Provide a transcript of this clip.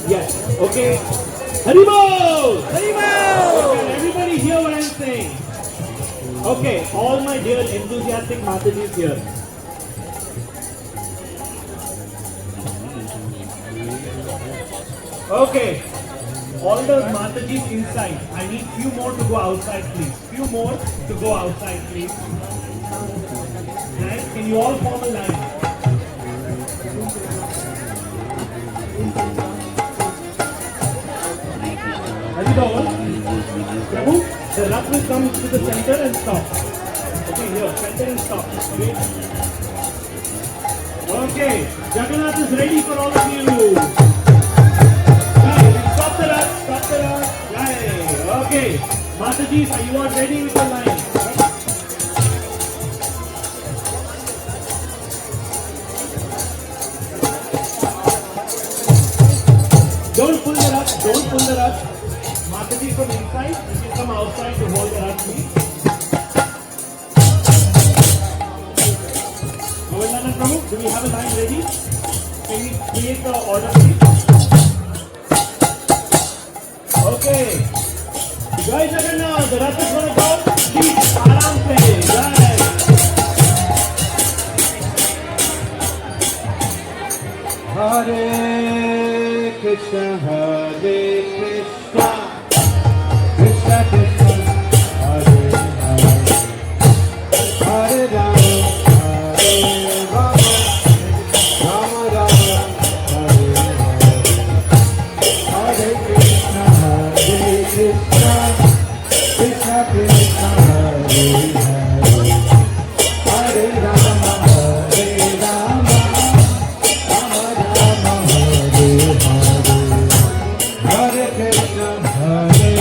Yes. Okay. Haribol! Haribol! Can everybody hear what I'm saying? Okay, all my dear enthusiastic Matajis here. Okay, all the Matajis inside. I need few more to go outside, please. Few more to go outside, please. Right? Can you all form a line? Haribol, Prabhu, the Rath will come to the center and stop. Okay, here, center and stop. Wait. Okay, Jagannath is ready for all of you. Right, stop the Rath, stop the Rath. Right, okay. Matajis, are you all ready with the line? Don't pull the Rath, don't pull the Rath. Mataji from inside, you can come outside to hold the Rath, please. Govardhana Prabhu, do we have a line ready? Can we create the order, please? Okay. Jai Jagannath, the Rath is going to go. Please, aram se. Jai. Hare Krishna, Hare Krishna, Krishna Krishna, Hare Hare, Hare Rama, Hare Rama, Rama Rama, Hare Hare, Hare Krishna, Krishna Krishna, Hare Hare, Hare Rama, Hare Rama. Hare Krishna, Hare